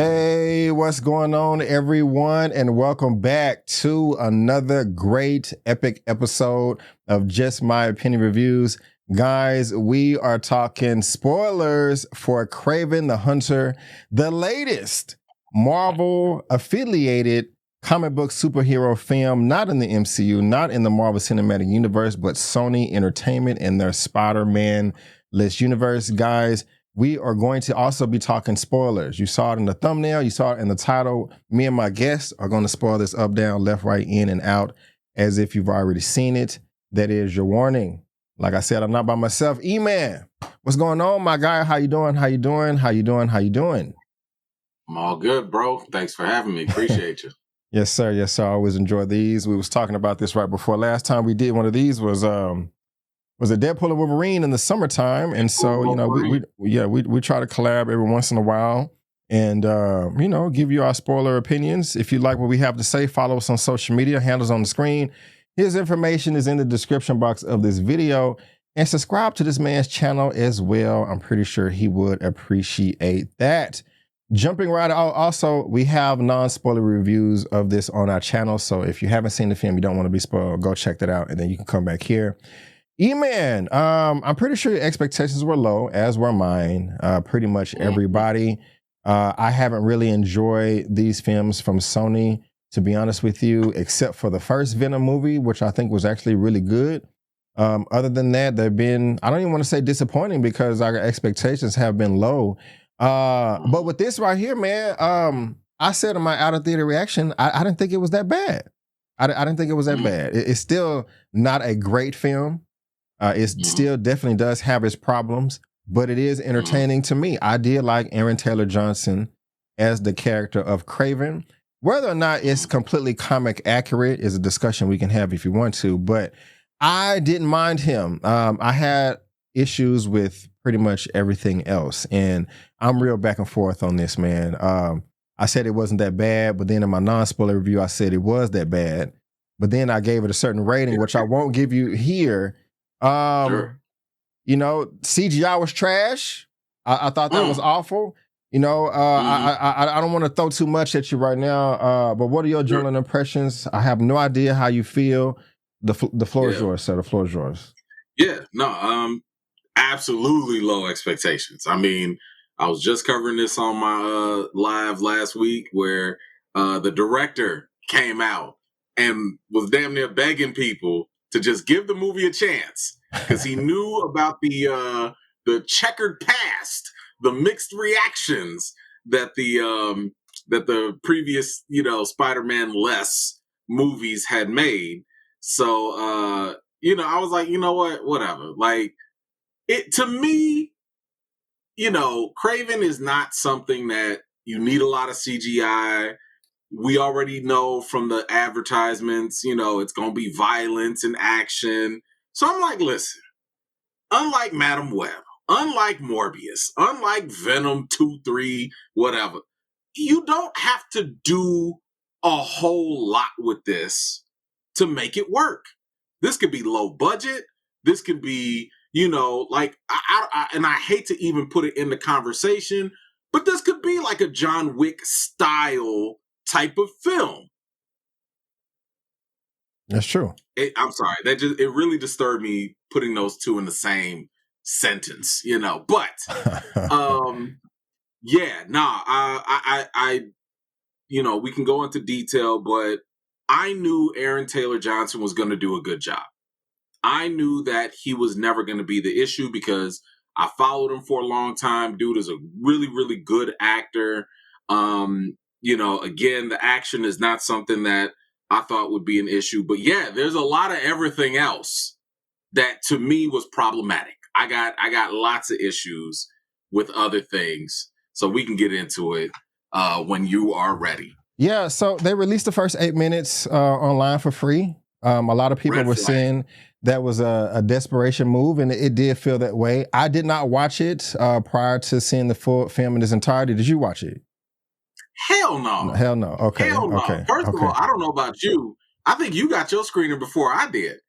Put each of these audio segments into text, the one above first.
Hey, what's going on, everyone? And welcome back to another great epic episode of Just My Opinion Reviews. Guys, we are talking spoilers for Kraven the Hunter, the latest Marvel affiliated comic book superhero film, not in the MCU, not in the Marvel Cinematic Universe, but Sony Entertainment and their Spider-Man-less universe. Guys, we are going to also be talking spoilers. You saw it in the thumbnail, you saw it in the title. Me and my guests are going to spoil this up, down, left, right, in, and out as if you've already seen it. That is your warning. Like I said, I'm not by myself. E-Man, what's going on, my guy? How you doing? How you doing? How you doing? How you doing? I'm all good, bro. Thanks for having me. Appreciate you. Yes, sir. Yes, sir. I always enjoy these. We was talking about this right before. Last time we did one of these was a Deadpool and Wolverine in the summertime, and so you know we try to collab every once in a while, and give you our spoiler opinions. If you like what we have to say, follow us on social media. Handles on the screen. His information is in the description box of this video, and subscribe to this man's channel as well. I'm pretty sure he would appreciate that. Jumping right out, also, we have non-spoiler reviews of this on our channel. So if you haven't seen the film, you don't want to be spoiled, go check that out, and then you can come back here. E-Man, I'm pretty sure your expectations were low, as were mine. Pretty much everybody. I haven't really enjoyed these films from Sony, to be honest with you, except for the first Venom movie, which I think was actually really good. Other than that, they've been, I don't even want to say disappointing because our expectations have been low. But with this right here, man, I said in my out of theater reaction, I didn't think it was that bad. I didn't think it was that bad. It's still not a great film. It still definitely does have its problems, but it is entertaining to me. I did like Aaron Taylor Johnson as the character of Kraven. Whether or not it's completely comic accurate is a discussion we can have if you want to, but I didn't mind him. I had issues with pretty much everything else, and I'm real back and forth on this, man. I said it wasn't that bad, but then in my non-spoiler review, I said it was that bad, but then I gave it a certain rating, which I won't give you here. Sure. You know, CGI was trash. I thought that was awful. You know, I don't want to throw too much at you right now, but what are your general impressions? I have no idea how you feel. The floor is yours, sir. The floor is yours. Yeah, no, absolutely low expectations. I mean, I was just covering this on my live last week where the director came out and was damn near begging people to just give the movie a chance because he knew about the checkered past, the mixed reactions that the previous Spider-Man less movies had made. So I was like, you know what, whatever. Like it to me, Kraven is not something that you need a lot of CGI. We already know from the advertisements, it's going to be violence and action. So I'm like, listen, unlike Madam Web, unlike Morbius, unlike Venom 2, 3, whatever, you don't have to do a whole lot with this to make it work. This could be low budget. This could be, like, and I hate to even put it in the conversation, but this could be like a John Wick style type of film. That's true. I'm sorry. It really disturbed me putting those two in the same sentence, but, yeah, nah, I we can go into detail, but I knew Aaron Taylor Johnson was going to do a good job. I knew that he was never going to be the issue because I followed him for a long time. Dude is a really, really good actor. Again, the action is not something that I thought would be an issue. But yeah, there's a lot of everything else that to me was problematic. I got lots of issues with other things. So we can get into it when you are ready. Yeah, so they released the first 8 minutes online for free. A lot of people were saying that was a desperation move, and it did feel that way. I did not watch it prior to seeing the full film in its entirety. Did you watch it? Hell no. Hell no. Okay. Hell no. Okay. First of all, I don't know about you. I think you got your screener before I did.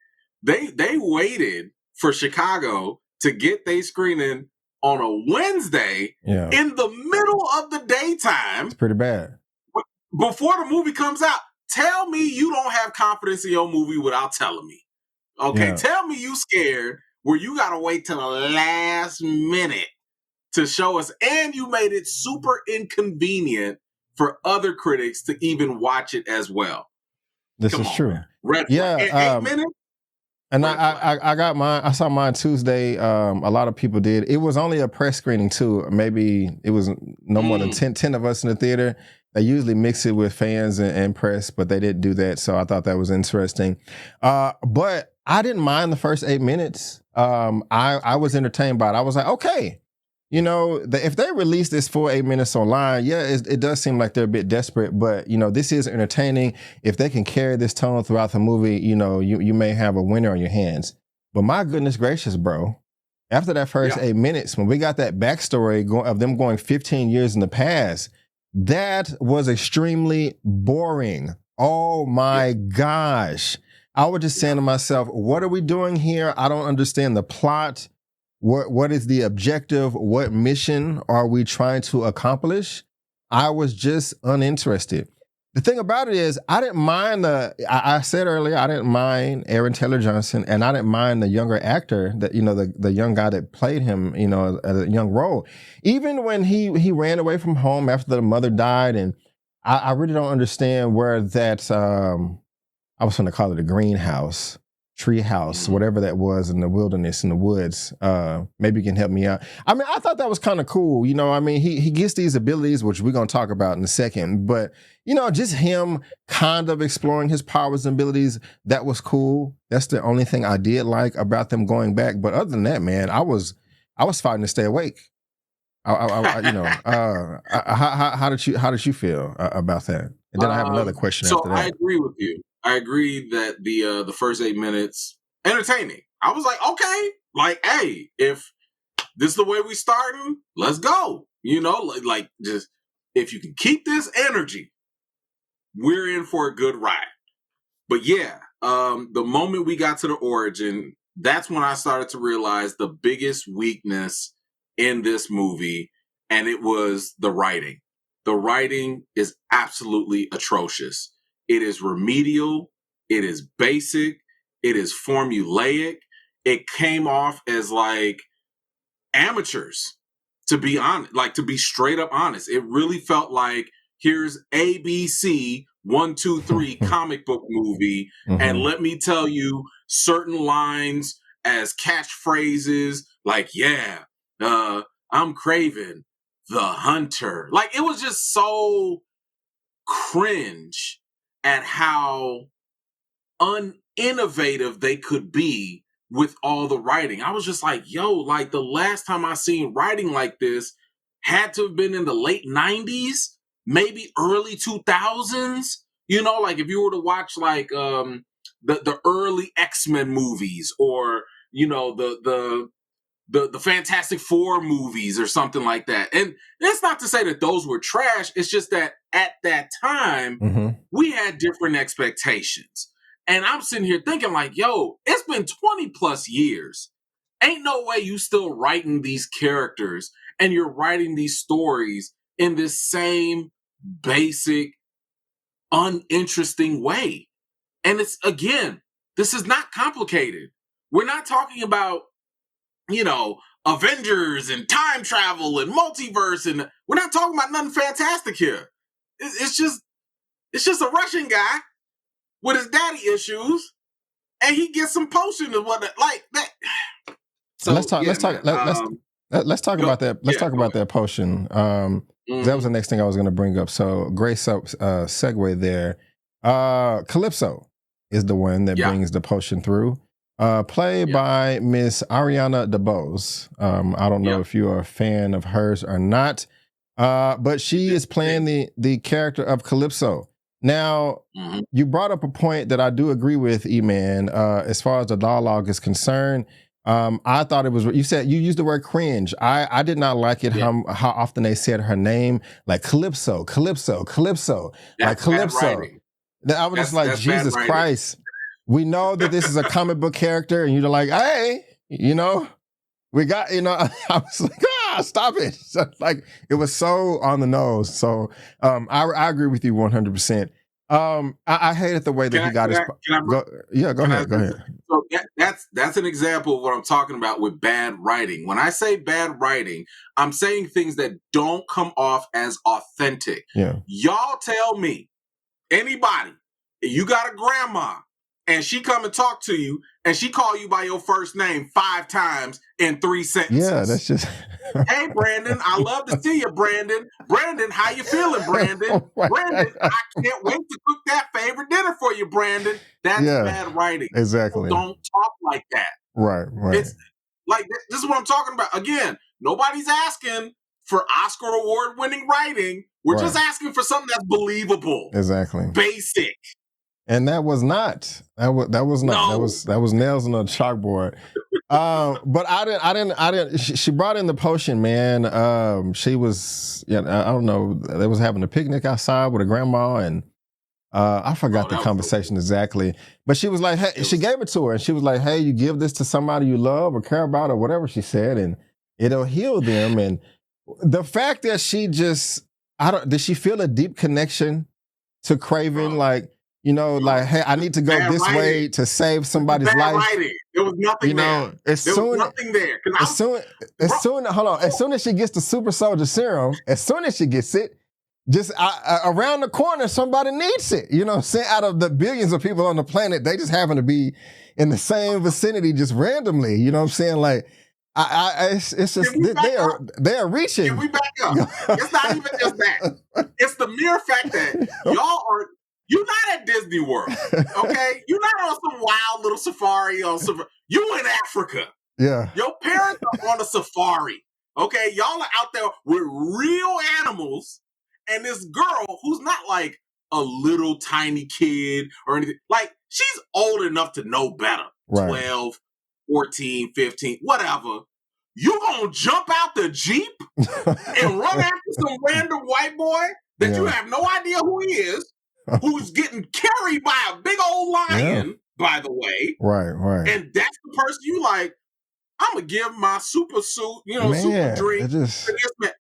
They waited for Chicago to get their screening on a Wednesday in the middle of the daytime. It's pretty bad. Before the movie comes out. Tell me you don't have confidence in your movie without telling me. Okay, tell me you scared where you got to wait till the last minute to show us, and you made it super inconvenient for other critics to even watch it as well. This is true. Red flag. 8 minutes? And I got mine. I saw mine Tuesday. A lot of people did. It was only a press screening too. Maybe it was no more than 10 of us in the theater. They usually mix it with fans and press, but they didn't do that. So I thought that was interesting. But I didn't mind the first 8 minutes. I was entertained by it. I was like, okay, you know, if they release this full 8 minutes online, it does seem like they're a bit desperate, but you know, this is entertaining. If they can carry this tone throughout the movie, you know, you may have a winner on your hands. But my goodness gracious, bro, after that first 8 minutes, when we got that backstory of them going 15 years in the past, that was extremely boring. Oh my gosh. I was just saying to myself, what are we doing here? I don't understand the plot. What is the objective? What mission are we trying to accomplish? I was just uninterested. The thing about it is, I didn't mind I said earlier, I didn't mind Aaron Taylor Johnson, and I didn't mind the younger actor that, you know, the young guy that played him, you know, at a young role. Even when he ran away from home after the mother died, and I really don't understand where that, I was going to call it a greenhouse, tree house, whatever that was in the wilderness, in the woods. Maybe you can help me out. I mean, I thought that was kind of cool. You know, I mean, he gets these abilities, which we're going to talk about in a second, but you know, just him kind of exploring his powers and abilities, that was cool. That's the only thing I did like about them going back. But other than that, man, I was fighting to stay awake. You know, how did you feel about that? And then I have another question after that. So I agree with you. I agree that the first 8 minutes, entertaining. I was like, okay, like, hey, if this is the way we starting, let's go. You know, like just if you can keep this energy, we're in for a good ride. But yeah, the moment we got to the origin, that's when I started to realize the biggest weakness in this movie, and it was the writing. The writing is absolutely atrocious. It is remedial. It is basic. It is formulaic. It came off as like amateurs, to be honest, like to be straight up honest. It really felt like here's ABC 1, 2, 3 comic book movie, and let me tell you certain lines as catchphrases, like I'm Kraven, the hunter. Like it was just so cringe at how uninnovative they could be with all the writing. I was just like, yo, like the last time I seen writing like this had to have been in the late 90s, maybe early 2000s. You know, like if you were to watch like the early X-Men movies, or you know the Fantastic Four movies or something like that. And it's not to say that those were trash. It's just that at that time, we had different expectations. And I'm sitting here thinking like, yo, it's been 20 plus years. Ain't no way you still writing these characters and you're writing these stories in this same basic, uninteresting way. And it's, again, this is not complicated. We're not talking about, you know, Avengers and time travel and multiverse, and we're not talking about nothing fantastic here. It's just a Russian guy with his daddy issues, and he gets some potion and whatnot like that. So let's talk about that. Let's talk about that potion. That was the next thing I was going to bring up. So great segue there. Calypso is the one that brings the potion through. Played by Miss Ariana DeBose. I don't know if you're a fan of hers or not, but she is playing the character of Calypso. Now, you brought up a point that I do agree with, E-Man, as far as the dialogue is concerned. I thought it was, you used the word cringe. I did not like it, how often they said her name, like Calypso, Calypso, Calypso, like Calypso. I was just like, Jesus Christ. We know that this is a comic book character, and you're like, hey, you know, we got, I was like, stop it. So, like, it was so on the nose. So I agree with you 100%. I hated the way that he got his. Go ahead. Go ahead. So that's an example of what I'm talking about with bad writing. When I say bad writing, I'm saying things that don't come off as authentic. Yeah. Y'all tell me, anybody, you got a grandma and she come and talk to you and she call you by your first name 5 times in 3 sentences. Yeah, that's just. Hey, Brandon, I love to see you, Brandon. Brandon, how you feeling, Brandon? Brandon, I can't wait to cook that favorite dinner for you, Brandon. That's bad writing. Exactly. People don't talk like that. Right. It's like, this is what I'm talking about. Again, nobody's asking for Oscar award-winning writing. We're just asking for something that's believable. Exactly. Basic. And that was not. That was not. No. That was nails on a chalkboard. But I didn't. She brought in the potion, man. She was, I don't know. They was having a picnic outside with her grandma, and I forgot the conversation exactly. But she was like, hey, she gave it to her, and she was like, hey, you give this to somebody you love or care about or whatever she said, and it'll heal them. And the fact that she just, did she feel a deep connection to Kraven? Like, like, hey, I need to go this way to save somebody's life. Writing. There was nothing there. There was nothing there. As soon as she gets the super soldier serum, as soon as she gets it, just around the corner, somebody needs it. You know what I'm saying? Out of the billions of people on the planet, they just happen to be in the same vicinity just randomly. You know what I'm saying? Like, it's just, they are reaching. Can we back up? It's not even just that. It's the mere fact that you're not at Disney World, okay? You're not on some wild little safari you in Africa. Yeah. Your parents are on a safari, okay? Y'all are out there with real animals, and this girl who's not like a little tiny kid or anything. Like, she's old enough to know better. Right. 12, 14, 15, whatever. You gonna jump out the Jeep and run after some random white boy that you have no idea who he is, who's getting carried by a big old lion, by the way. Right. And that's the person you like, I'm going to give my super suit, super drink to this man.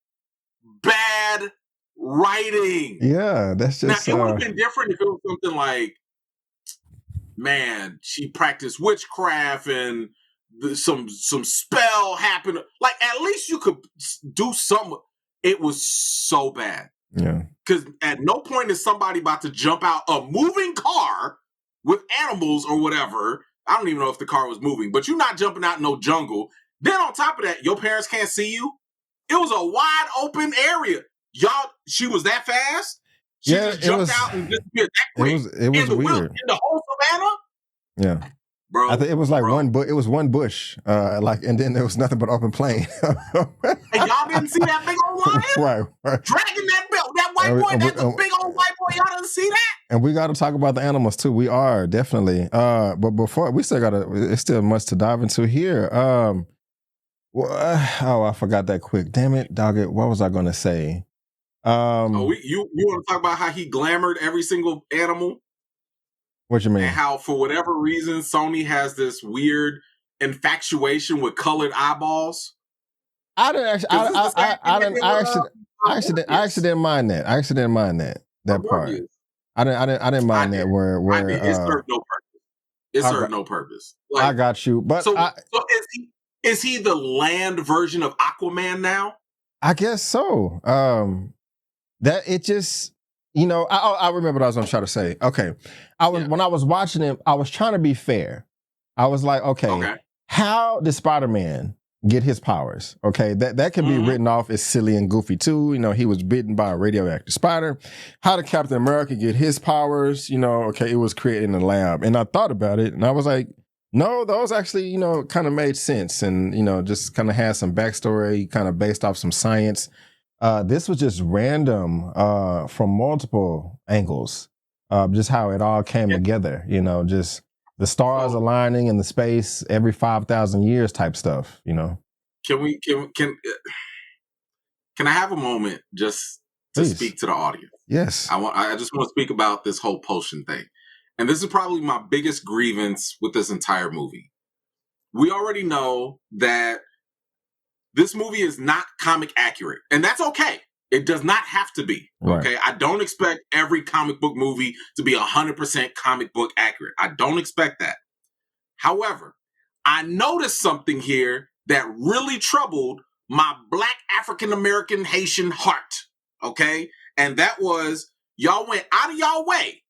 Bad writing. Yeah, that's just... Now, it would have been different if it was something like, man, she practiced witchcraft and some spell happened. Like, at least you could do something. It was so bad. Yeah. Because at no point is somebody about to jump out a moving car with animals or whatever. I don't even know if the car was moving, but you're not jumping out in no jungle. Then on top of that, your parents can't see you. It was a wide open area. She was that fast? She just jumped out and disappeared that quick. It was weird. In the whole savannah? Yeah. Bro, I think it was like one bush, and then there was nothing but open plain. And y'all didn't see that big old lion? Right. Dragging that white boy, that's a big old white boy. Y'all didn't see that? And we got to talk about the animals too. We are definitely. But before we it's still much to dive into here. I forgot that quick. Damn it, dog it. What was I going to say? You want to talk about how he glamoured every single animal? What you mean? And how, for whatever reason, Sony has this weird infatuation with colored eyeballs. I actually didn't mind that. I actually didn't mind that part. I didn't mind that where it served no purpose. It served no purpose. Like, I got you, but so is he the land version of Aquaman now? I guess so. That it just. I remember what I was going to try to say. Okay. When I was watching him, I was trying to be fair. I was like, okay. How did Spider-Man get his powers? Okay. That can be written off as silly and goofy too. He was bitten by a radioactive spider. How did Captain America get his powers? Okay, it was created in the lab. And I thought about it and I was like, no, those actually, kind of made sense and, just kind of had some backstory, kind of based off some science. This was just random from multiple angles, just how it all came together, just the stars aligning in the space every 5,000 years type stuff, Can I have a moment just to speak to the audience? Yes. I just want to speak about this whole potion thing. And this is probably my biggest grievance with this entire movie. We already know that this movie is not comic accurate, and that's okay. It does not have to be. Okay, right. I don't expect every comic book movie to be 100% comic book accurate. I don't expect that. However, I noticed something here that really troubled my Black African American Haitian heart. Okay, and that was y'all went out of y'all way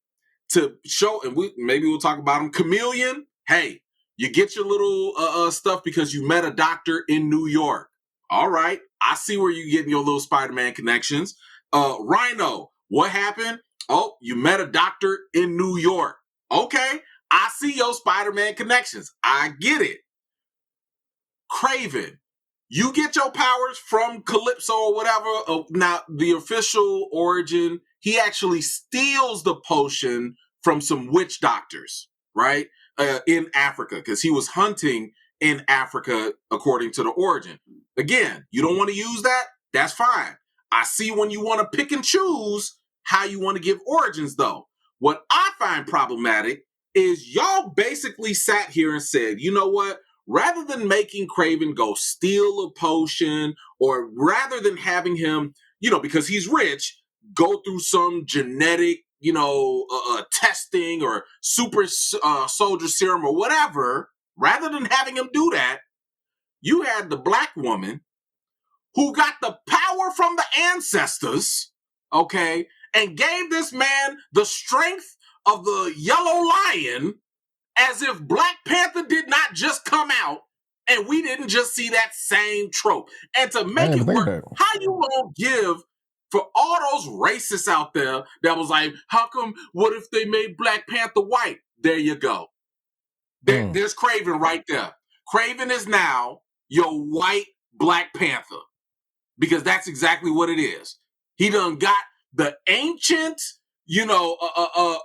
to show, and maybe we'll talk about him. Chameleon, hey, you get your little stuff because you met a doctor in New York. All right, I see where you're getting your little Spider-Man connections. Rhino, what happened? Oh, you met a doctor in New York. Okay, I see your Spider-Man connections. I get it. Kraven, you get your powers from Calypso or whatever. Now, the official origin, he actually steals the potion from some witch doctors, right? In Africa, because he was hunting in Africa, according to the origin. Again, you don't want to use that? That's fine. I see when you want to pick and choose how you want to give origins, though. What I find problematic is y'all basically sat here and said, you know what? Rather than making Kraven go steal a potion, or rather than having him, because he's rich, go through some genetic, testing or super soldier serum or whatever, rather than having him do that, you had the Black woman who got the power from the ancestors, okay, and gave this man the strength of the yellow lion, as if Black Panther did not just come out and we didn't just see that same trope. And to make it work, how you gonna give for all those racists out there that was like, how come, what if they made Black Panther white? There you go. There's Kraven right there. Kraven is now your white Black Panther, because that's exactly what it is. He done got the ancient,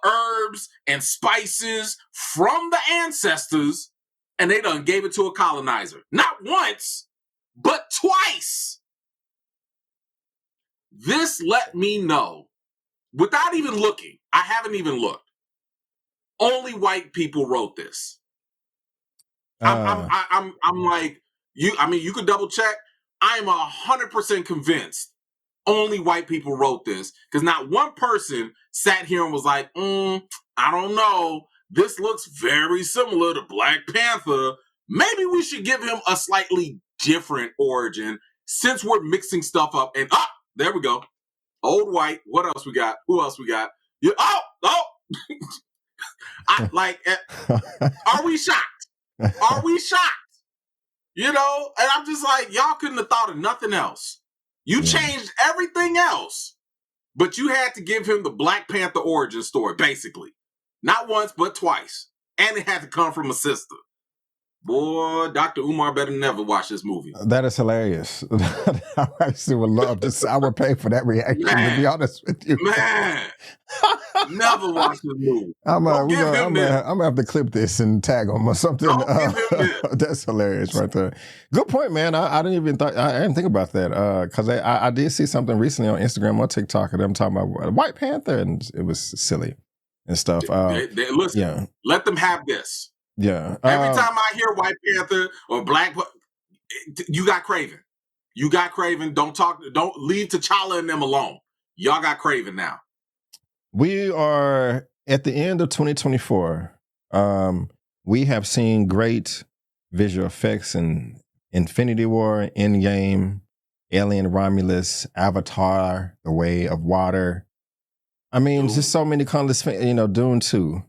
herbs and spices from the ancestors, and they done gave it to a colonizer. Not once, but twice. This let me know, without even looking, I haven't even looked, only white people wrote this. I'm like, you could double check. I'm 100% convinced only white people wrote this, because not one person sat here and was like, I don't know, this looks very similar to Black Panther. Maybe we should give him a slightly different origin, since we're mixing stuff up. And there we go. Old white. What else we got? Who else we got? Are we shocked? Are we shocked? And I'm just like, y'all couldn't have thought of nothing else. You changed everything else, but you had to give him the Black Panther origin story, basically. Not once, but twice. And it had to come from a sister. Boy, Dr. Umar better never watch this movie. That is hilarious. I actually would love to. I would pay for that reaction, to be honest with you. Man, never watch this movie. I'm gonna have to clip this and tag him or something. That's hilarious right there. Good point, man. I didn't think about that, because I did see something recently on Instagram or TikTok of them talking about White Panther, and it was silly and stuff. Listen, let them have this. Yeah. Every time I hear White Panther or Black, you got Kraven. You got Kraven. Don't leave T'Challa and them alone. Y'all got Kraven now. We are at the end of 2024. We have seen great visual effects in Infinity War, Endgame, Alien Romulus, Avatar, The Way of Water. I mean, just so many countless, Dune 2.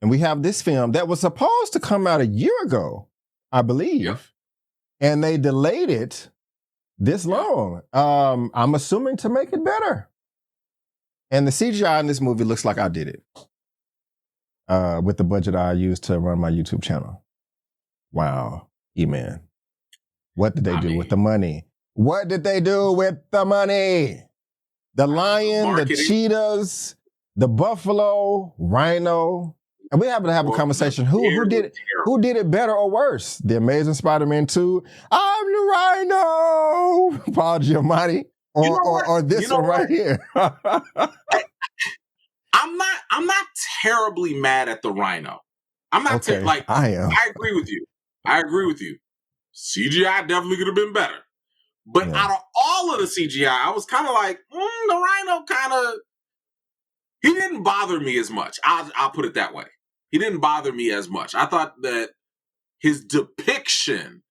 And we have this film that was supposed to come out a year ago, I believe. Yep. And they delayed it this long. I'm assuming to make it better. And the CGI in this movie looks like I did it. With the budget I used to run my YouTube channel. Wow. E-Man. What did they do with the money? What did they do with the money? The lion, the cheetahs, the buffalo, rhino. And we happen to have a conversation. Who did it better or worse? The Amazing Spider-Man 2, I'm the Rhino, Paul Giamatti, or this one right here. I'm not terribly mad at the Rhino. I'm not I am. I agree with you. CGI definitely could have been better. But out of all of the CGI, I was kind of like, the Rhino kind of, he didn't bother me as much. I'll put it that way. He didn't bother me as much. I thought that his depiction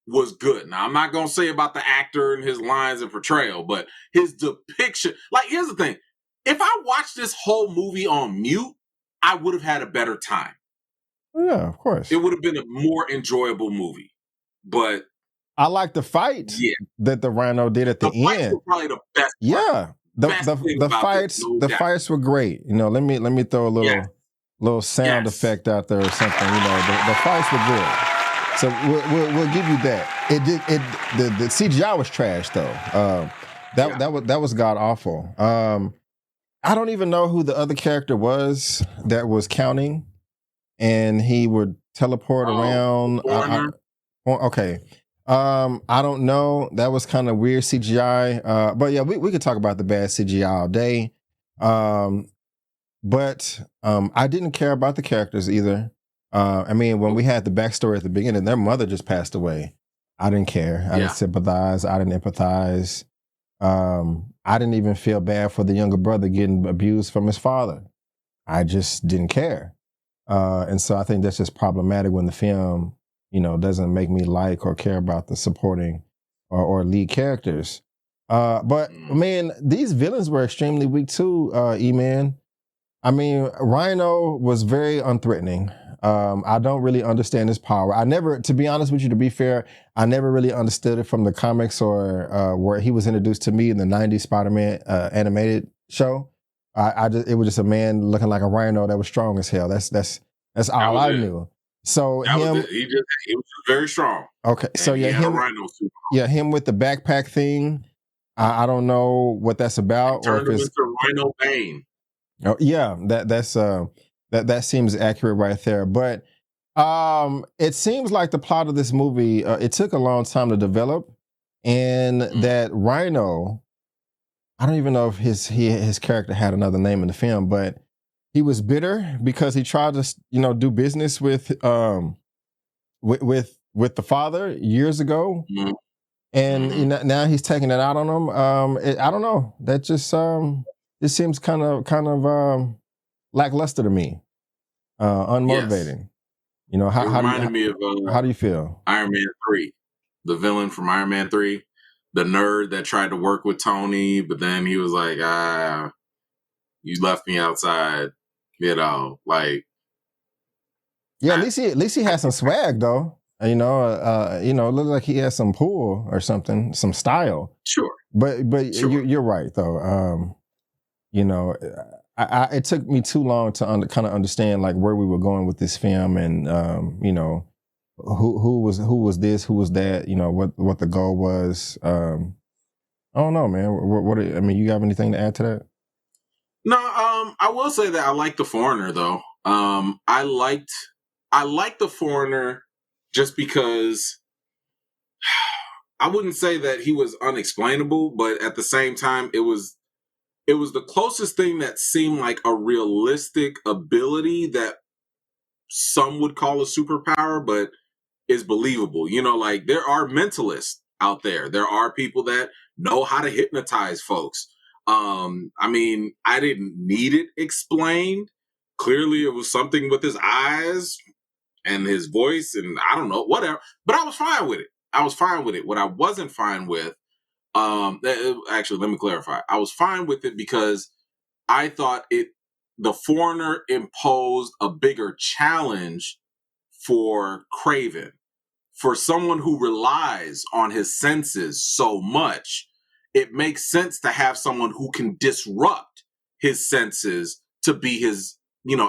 was good. Now, I'm not going to say about the actor and his lines and portrayal, but his depiction, like, here's the thing. If I watched this whole movie on mute, I would have had a better time. Yeah, of course. It would have been a more enjoyable movie. But I like the fight that the Rhino did at the end. Fights were probably the best. Yeah. The fights were great. You know, let me throw a little sound effect out there or something. You know, the fights were good. So we'll give you that. The CGI was trash though. That was god awful. I don't even know who the other character was that was counting, and he would teleport around. Okay. I don't know. That was kind of weird CGI. But yeah, we could talk about the bad CGI all day. But I didn't care about the characters either. I mean, when we had the backstory at the beginning, their mother just passed away. I didn't care. I didn't sympathize. I didn't empathize. I didn't even feel bad for the younger brother getting abused from his father. I just didn't care. And so I think that's just problematic when the film, you know, doesn't make me like or care about the supporting or lead characters. But man, these villains were extremely weak too, E-Man. I mean, Rhino was very unthreatening. I don't really understand his power. To be honest with you, to be fair, I never really understood it from the comics or where he was introduced to me in the 90s Spider-Man animated show. It was just a man looking like a rhino that was strong as hell. That's all I knew. So he was very strong. Okay, so him with the backpack thing. I don't know what that's about. Turned him into Rhino Bane. Oh yeah, that seems accurate right there. But it seems like the plot of this movie it took a long time to develop, and that Rhino, I don't even know if his character had another name in the film, but he was bitter because he tried to do business with the father years ago, and now he's taking it out on him. I don't know. That just it seems kind of lackluster to me, unmotivating. Yes. You know, how do you feel? Iron Man 3, the villain from Iron Man 3, the nerd that tried to work with Tony, but then he was like, you left me outside, you know, like. Yeah, at least he has some swag though. You know, it looked like he has some pull or something, some style. Sure. But sure. You're right though. You know, it took me too long to kind of understand like where we were going with this film, and you know, who was this, who was that, you know, what the goal was. I don't know, man. I mean, you have anything to add to that? No, I will say that I like The Foreigner though. I liked The Foreigner just because I wouldn't say that he was unexplainable, but at the same time, it was the closest thing that seemed like a realistic ability that some would call a superpower, but is believable. You know, like there are mentalists out there. There are people that know how to hypnotize folks. I mean, I didn't need it explained. Clearly, it was something with his eyes and his voice, and I don't know, whatever. But I was fine with it. What I wasn't fine with, actually, let me clarify. I was fine with it because I thought The Foreigner imposed a bigger challenge for Kraven. For someone who relies on his senses so much, it makes sense to have someone who can disrupt his senses to be his,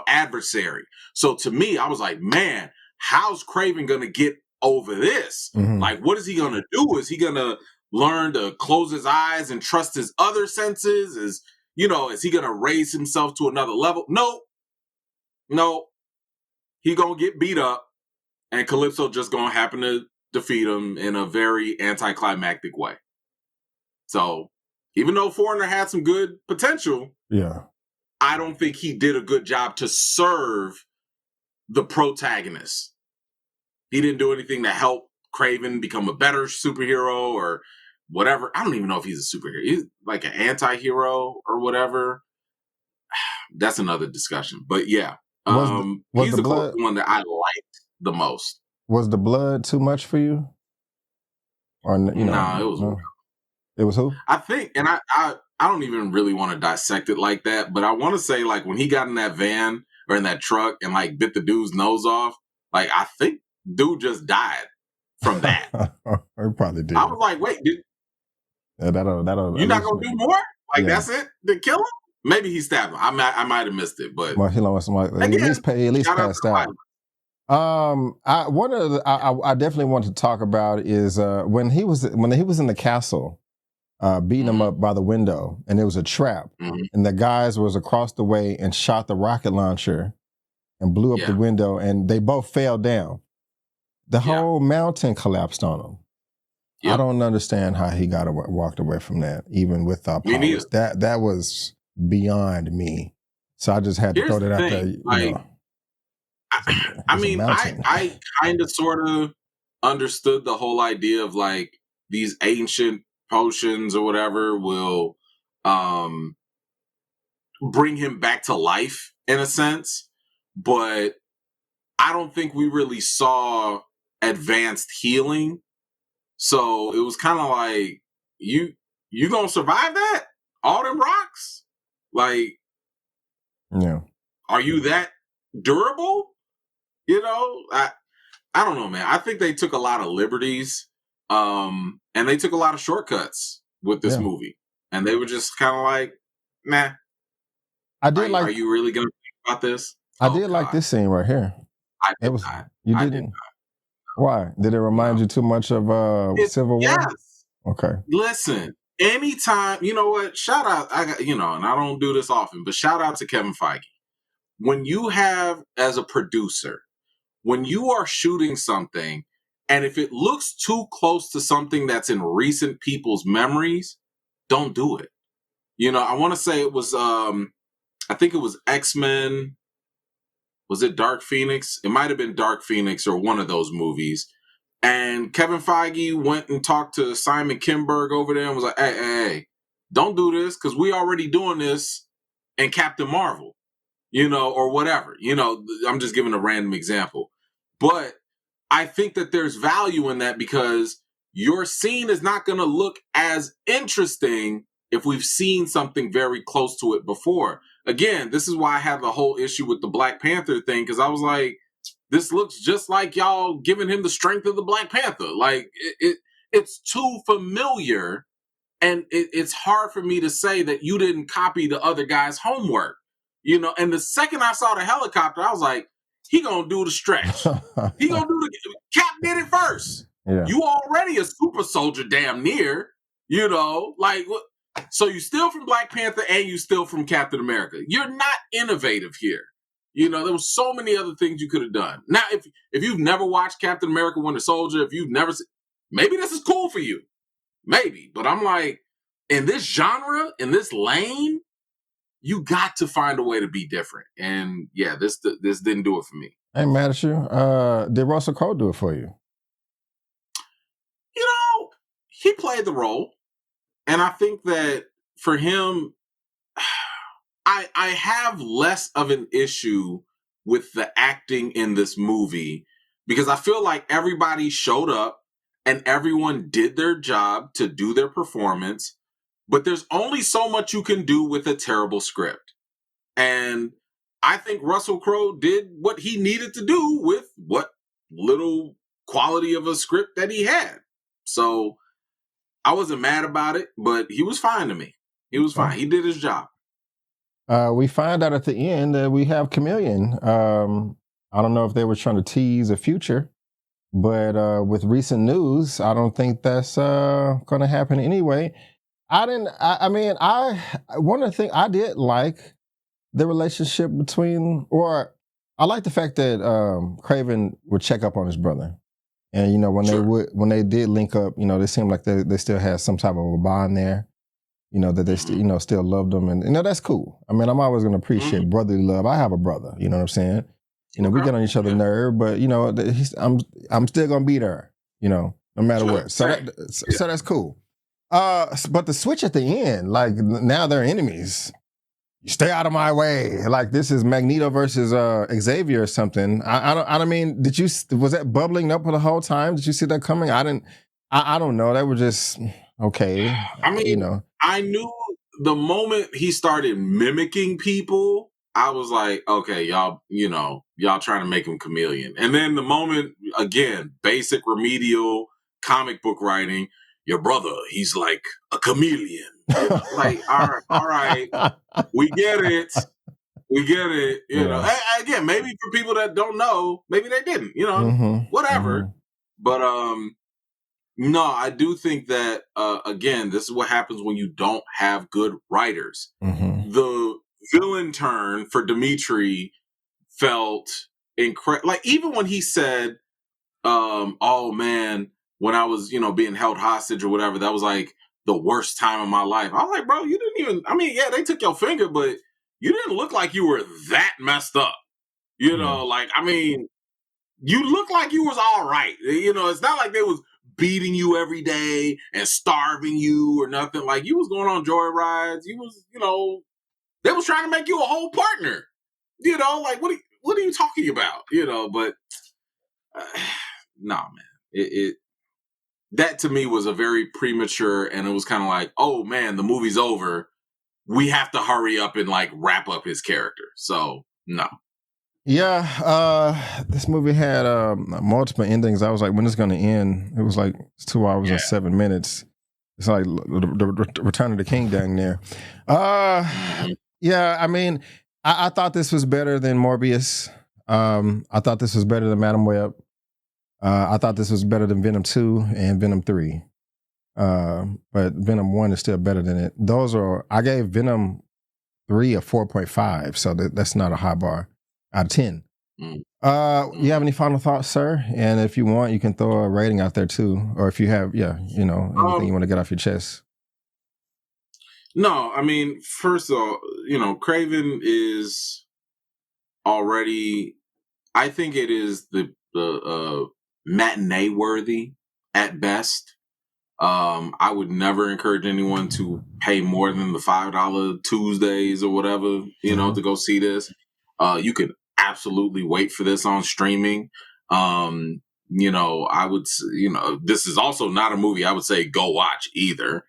adversary. So to me, I was like, man, how's Kraven going to get over this? Mm-hmm. Like, what is he going to do? Is he going to learn to close his eyes and trust his other senses? Is he going to raise himself to another level? No. He going to get beat up, and Calypso just going to happen to defeat him in a very anticlimactic way. So, even though Foreigner had some good potential, I don't think he did a good job to serve the protagonist. He didn't do anything to help Kraven become a better superhero or whatever. I don't even know if he's a superhero. He's like an anti-hero or whatever. That's another discussion. But yeah, Was he's the the blood one that I liked the most. Was the blood too much for you? Or Nah, it was. No. It was who? I think, and I don't even really want to dissect it like that, but I want to say like when he got in that van or in that truck and like bit the dude's nose off, like I think dude just died from that. He probably did. I was like, wait, dude, that'll you're not gonna do more? Like that's it to kill him? Maybe he stabbed him. I might have missed it, but he at least passed out. I definitely want to talk about is when he was in the castle, beating him up by the window, and it was a trap, and the guys was across the way and shot the rocket launcher and blew up the window, and they both fell down. The whole mountain collapsed on him. Yep. I don't understand how he walked away from that, even with powers. Me neither. That was beyond me. So I just had to throw that out there. I mean, I kind of sort of understood the whole idea of like these ancient potions or whatever will bring him back to life in a sense, but I don't think we really saw advanced healing. So it was kind of like, you gonna survive that? All them rocks? Like, are you that durable? I don't know, man. I think they took a lot of liberties, and they took a lot of shortcuts with this movie, and they were just kind of like, nah. Are you really gonna think about this? I did like this scene right here. You didn't? Why? Did it remind you too much of Civil War? Yes. Okay. Listen, anytime, you know what? Shout out, and I don't do this often, but shout out to Kevin Feige. When you have, as a producer, when you are shooting something, and if it looks too close to something that's in recent people's memories, don't do it. I want to say it was, I think it was X-Men. Was it Dark Phoenix? It might have been Dark Phoenix or one of those movies. And Kevin Feige went and talked to Simon Kinberg over there and was like, hey, don't do this because we already doing this in Captain Marvel, or whatever. I'm just giving a random example. But I think that there's value in that because your scene is not going to look as interesting if we've seen something very close to it before. Again, this is why I have the whole issue with the Black Panther thing, because I was like, this looks just like y'all giving him the strength of the Black Panther. Like, it's too familiar, and it's hard for me to say that you didn't copy the other guy's homework. And the second I saw the helicopter, I was like, he gonna do the stretch. He gonna do the... Cap did it first. Yeah. You already a super soldier damn near, like... So you steal from Black Panther and you steal from Captain America. You're not innovative here. There were so many other things you could have done. Now, if you've never watched Captain America Winter Soldier, if you've never seen, maybe this is cool for you. Maybe. But I'm like, in this genre, in this lane, you got to find a way to be different. And yeah, this didn't do it for me. I ain't mad at you. Did Russell Crowe do it for you? He played the role. And I think that for him, I have less of an issue with the acting in this movie because I feel like everybody showed up and everyone did their job to do their performance, but there's only so much you can do with a terrible script. And I think Russell Crowe did what he needed to do with what little quality of a script that he had. So I wasn't mad about it, but he was fine to me. He was fine. He did his job. We find out at the end that we have Chameleon. I don't know if they were trying to tease a future, but with recent news, I don't think that's going to happen anyway. One of the things I did like the relationship between, or I like the fact that Kraven would check up on his brother. And, when they did link up, they seemed like they still had some type of a bond there, that they still loved them. And, that's cool. I mean, I'm always going to appreciate brotherly love. I have a brother, you know what I'm saying? We get on each other's nerve, but, I'm still going to be there, no matter what. So Same. so that's cool. But the switch at the end, like now they're enemies. You stay out of my way. Like this is Magneto versus Xavier or something. I don't mean. Was that bubbling up for the whole time? Did you see that coming? I didn't. I don't know. They were just okay. I mean, I knew the moment he started mimicking people, I was like, okay, y'all trying to make him Chameleon. And then the moment, again, basic remedial comic book writing, your brother, he's like a chameleon. Like, all right, we get it. We get it. You know, again, maybe for people that don't know, maybe they didn't, whatever. Mm-hmm. But, no, I do think that, again, this is what happens when you don't have good writers. Mm-hmm. The villain turn for Dimitri felt incredible. Like, even when he said, oh, man, when I was, being held hostage or whatever, that was like the worst time of my life. I was like, bro, you didn't even, I mean, yeah, they took your finger, but you didn't look like you were that messed up. Like, I mean, you look like you was all right. It's not like they was beating you every day and starving you or nothing. Like, you was going on joy rides. You was, they was trying to make you a whole partner. Like, what are you talking about? But nah, man. It that to me was a very premature, and it was kind of like, oh man, the movie's over. We have to hurry up and like wrap up his character. So no. Yeah, this movie had multiple endings. I was like, when is it going to end? It was like 2 hours and 7 minutes. It's like the Return of the King dang there. Yeah, I mean, I thought this was better than Morbius. I thought this was better than Madam Web. I thought this was better than Venom 2 and Venom 3. But Venom 1 is still better than it. I gave Venom 3 a 4.5, so that's not a high bar. Out of 10. You have any final thoughts, sir? And if you want, you can throw a rating out there too. Or if you have, anything you want to get off your chest. No, I mean, first of all, Kraven is already, I think it is the matinee worthy at best. I would never encourage anyone to pay more than the $5 Tuesdays or whatever, to go see this. You can absolutely wait for this on streaming. I would, this is also not a movie I would say go watch either.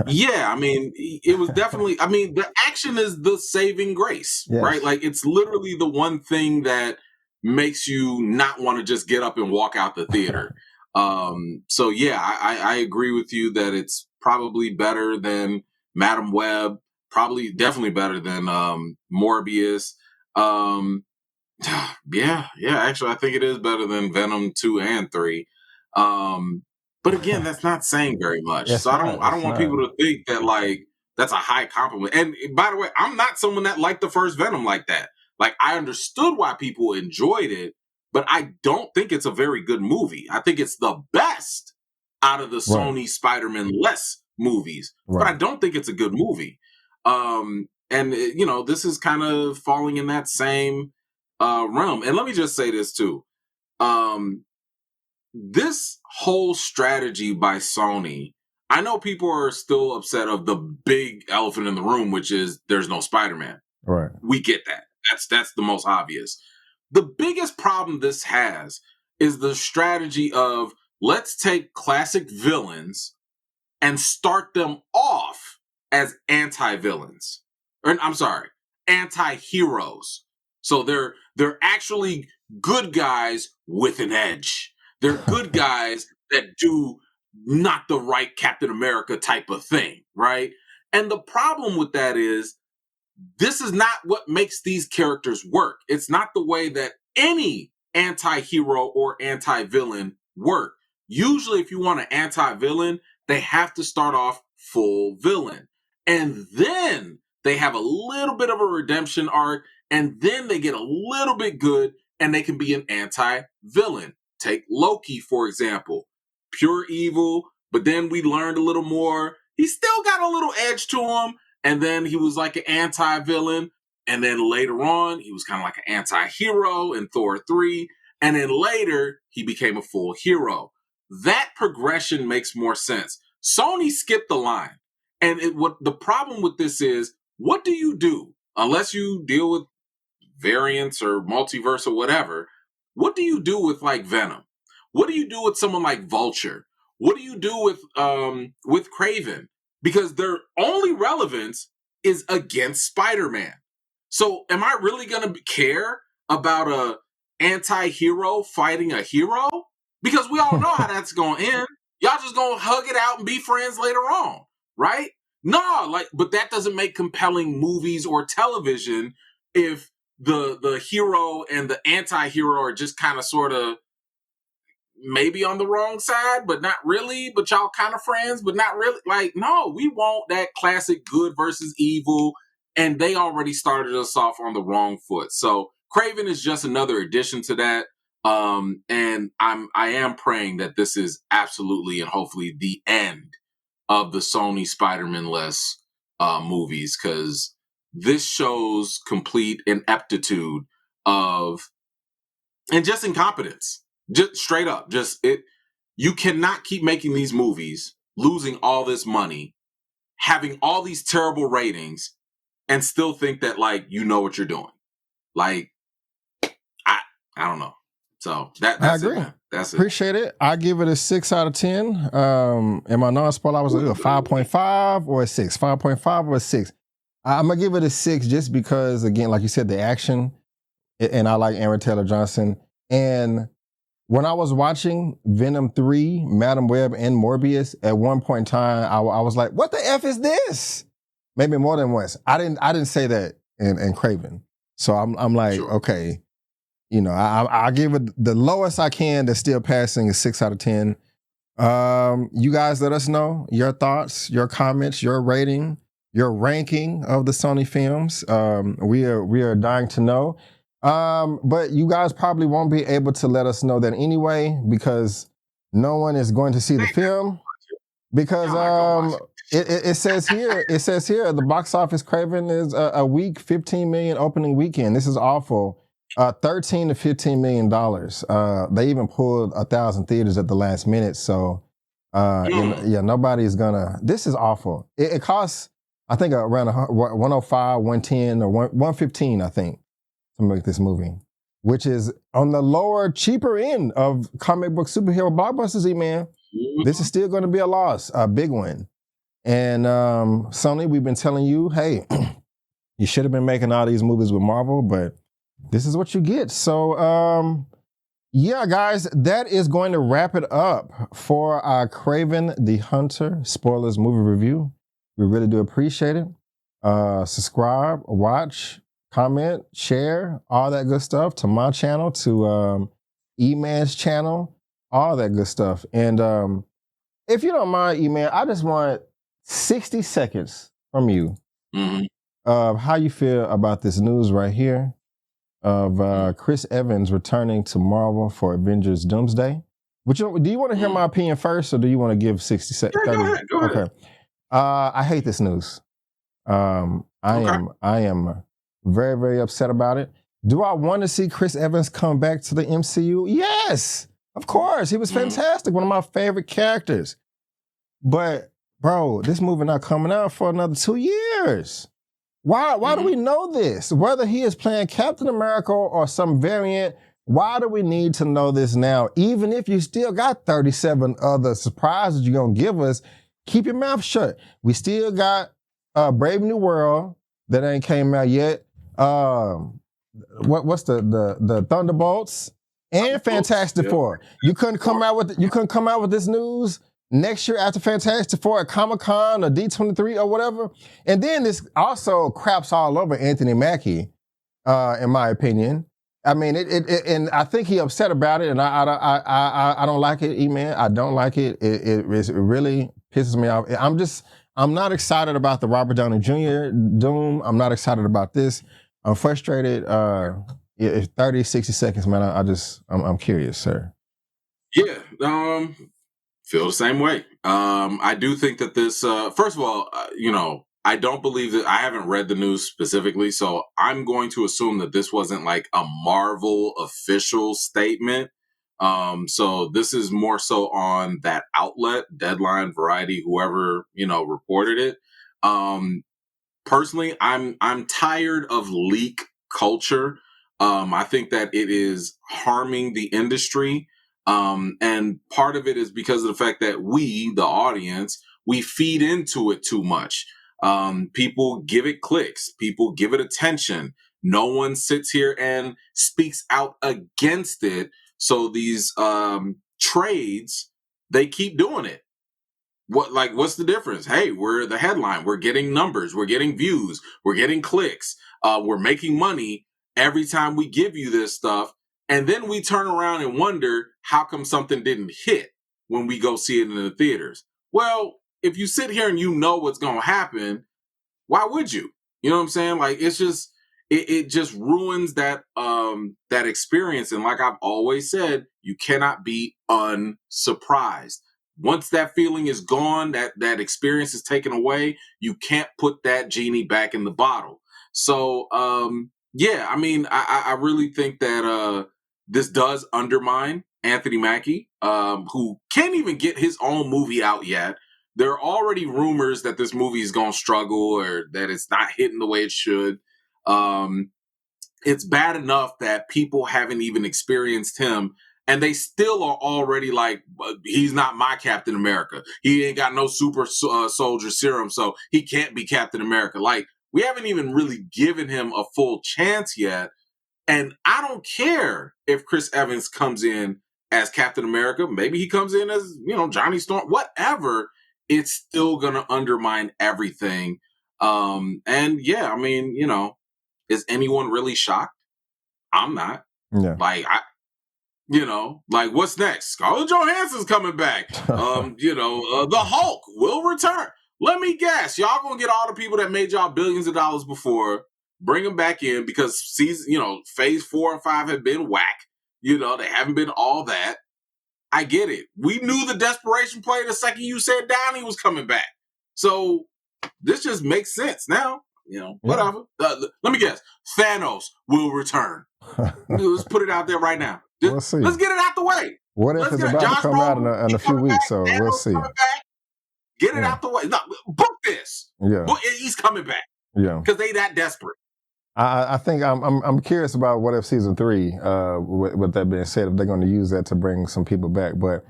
Yeah, I mean, it was definitely, I mean, the action is the saving grace, right? Like, it's literally the one thing that makes you not want to just get up and walk out the theater. So yeah, I agree with you that it's probably better than Madam Web. Probably definitely better than Morbius. Yeah, actually I think it is better than Venom 2 and 3. But again, that's not saying very much. So I don't want people to think that like that's a high compliment. And by the way, I'm not someone that liked the first Venom like that. Like, I understood why people enjoyed it, but I don't think it's a very good movie. I think it's the best out of the Sony Spider-Man less movies, but I don't think it's a good movie. And this is kind of falling in that same realm. And let me just say this too. This whole strategy by Sony, I know people are still upset of the big elephant in the room, which is there's no Spider-Man. Right. We get that. That's the most obvious. The biggest problem this has is the strategy of let's take classic villains and start them off as anti-villains. Or, I'm sorry, anti-heroes. So they're actually good guys with an edge. They're good guys that do not the right Captain America type of thing, right? And the problem with that is this is not what makes these characters work. It's not the way that any anti-hero or anti-villain work. Usually, if you want an anti-villain, they have to start off full villain. And then they have a little bit of a redemption arc, and then they get a little bit good, and they can be an anti-villain. Take Loki, for example. Pure evil, but then we learned a little more. He still got a little edge to him, and then he was like an anti-villain, and then later on, he was kind of like an anti-hero in Thor 3, And then later, he became a full hero. That progression makes more sense. Sony skipped the line. And what the problem with this is, what do you do? Unless you deal with variants or multiverse or whatever, what do you do with like Venom? What do you do with someone like Vulture? What do you do with Kraven? Because their only relevance is against Spider-Man. So am I really going to care about a anti-hero fighting a hero? Because we all know how that's going to end. Y'all just going to hug it out and be friends later on, right? No, but that doesn't make compelling movies or television if the hero and the anti-hero are just kind of sort of maybe on the wrong side, but not really, but y'all kind of friends, but not really. Like, no, we want that classic good versus evil, and they already started us off on the wrong foot. So Kraven is just another addition to that. And I am praying that this is absolutely and hopefully the end of the Sony Spider-Man-less movies, because this shows complete ineptitude of, and just incompetence. Just straight up, you cannot keep making these movies, losing all this money, having all these terrible ratings, and still think that like you know what you're doing. Like, I don't know. So that's I agree. it, man. That's it. Appreciate it. I give it a 6 out of 10. In my non-spoiler, I was like, 5.5 or a 6. 5.5 or a 6. I'm gonna give it a 6 just because, again, like you said, the action, and I like Aaron Taylor Johnson. And when I was watching Venom 3, Madam Web, and Morbius, at one point in time, I was like, what the F is this? Maybe more than once. I didn't say that in Kraven. So I'm like, Sure. okay, you know, I give it the lowest I can that's still passing is 6 out of 10. You guys let us know your thoughts, your comments, your rating, your ranking of the Sony films. We are dying to know. But you guys probably won't be able to let us know that anyway, because no one is going to see the film. Because it says here, the box office Kraven is a week 15 million opening weekend. This is awful. 13 to 15 million dollars. They even pulled 1,000 theaters at the last minute. So nobody's gonna. This is awful. It costs, I think, around 105, 110, or 115, I think, to make this movie, which is on the lower, cheaper end of comic book superhero blockbusters, man. This is still going to be a loss, a big one. And Sony, we've been telling you, hey, you should have been making all these movies with Marvel, but this is what you get. So, yeah, guys, that is going to wrap it up for our Kraven the Hunter spoilers movie review. We really do appreciate it. Subscribe, watch, comment, share, all that good stuff to my channel, to E-Man's channel, all that good stuff. And if you don't mind, E-Man, I just want 60 seconds from you of how you feel about this news right here of Chris Evans returning to Marvel for Avengers Doomsday. Do you want to hear my opinion first, or do you want to give 60 seconds? Go ahead. Okay. I hate this news. I am very, very upset about it. Do I want to see Chris Evans come back to the MCU? Yes, of course. He was fantastic. One of my favorite characters. But, bro, this movie not coming out for another 2 years. Why do we know this? Whether he is playing Captain America or some variant, why do we need to know this now? Even if you still got 37 other surprises you're going to give us, keep your mouth shut. We still got Brave New World that ain't came out yet. What's the Thunderbolts and Fantastic Four? You couldn't come out with this news next year after Fantastic Four at Comic-Con or D23 or whatever. And then this also craps all over Anthony Mackie, in my opinion. I mean, and I think he upset about it, and I don't like it, E-Man. I don't like it. It really pisses me off. I'm not excited about the Robert Downey Jr. Doom. I'm not excited about this. I'm frustrated. 30, 60 seconds, man. I'm curious, sir. Yeah. Feel the same way. I do think that this, first of all, I don't believe that. I haven't read the news specifically, so I'm going to assume that this wasn't like a Marvel official statement. So this is more so on that outlet, Deadline, Variety, whoever reported it. Personally, I'm tired of leak culture. I think that it is harming the industry, and part of it is because of the fact that we, the audience, we feed into it too much. People give it clicks. People give it attention. No one sits here and speaks out against it. So these trades, they keep doing it. What's the difference? Hey, we're the headline. We're getting numbers. We're getting views. We're getting clicks. We're making money every time we give you this stuff. And then we turn around and wonder how come something didn't hit when we go see it in the theaters. Well, if you sit here and you know what's going to happen, why would you? You know what I'm saying? Like, it's just, it just ruins that that experience. And like I've always said, you cannot be unsurprised. Once that feeling is gone, that experience is taken away, you can't put that genie back in the bottle. So yeah, I mean, I really think that this does undermine Anthony Mackie, who can't even get his own movie out yet. There are already rumors that this movie is going to struggle or that it's not hitting the way it should. It's bad enough that people haven't even experienced him, and they still are already like, he's not my Captain America. He ain't got no super soldier serum, so he can't be Captain America. Like, we haven't even really given him a full chance yet. And I don't care if Chris Evans comes in as Captain America. Maybe he comes in as, Johnny Storm, whatever. It's still going to undermine everything. And yeah, I mean, is anyone really shocked? I'm not. Yeah. Like, what's next? Scarlett Johansson's coming back. The Hulk will return. Let me guess, y'all gonna get all the people that made y'all billions of dollars before, bring them back in because phase 4 and 5 have been whack. They haven't been all that. I get it. We knew the desperation play the second you said Downey was coming back. So this just makes sense now. Whatever. Let me guess. Thanos will return. Let's put it out there right now. We'll see. Let's get it out the way. What if it's about to come out in a few weeks? So we'll see. Get it out the way. No, book this. Yeah, he's coming back. Yeah, because they that desperate. I think I'm curious about what if season 3. With that being said, if they're going to use that to bring some people back. But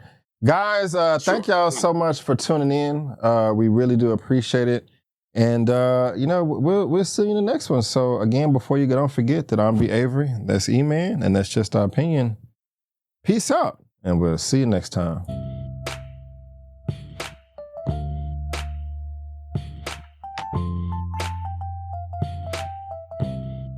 guys, thank y'all so much for tuning in. We really do appreciate it. And we'll see you in the next one. So again, before you go, don't forget that I'm B. Avery. That's E-Man, and that's just our opinion. Peace out, and we'll see you next time.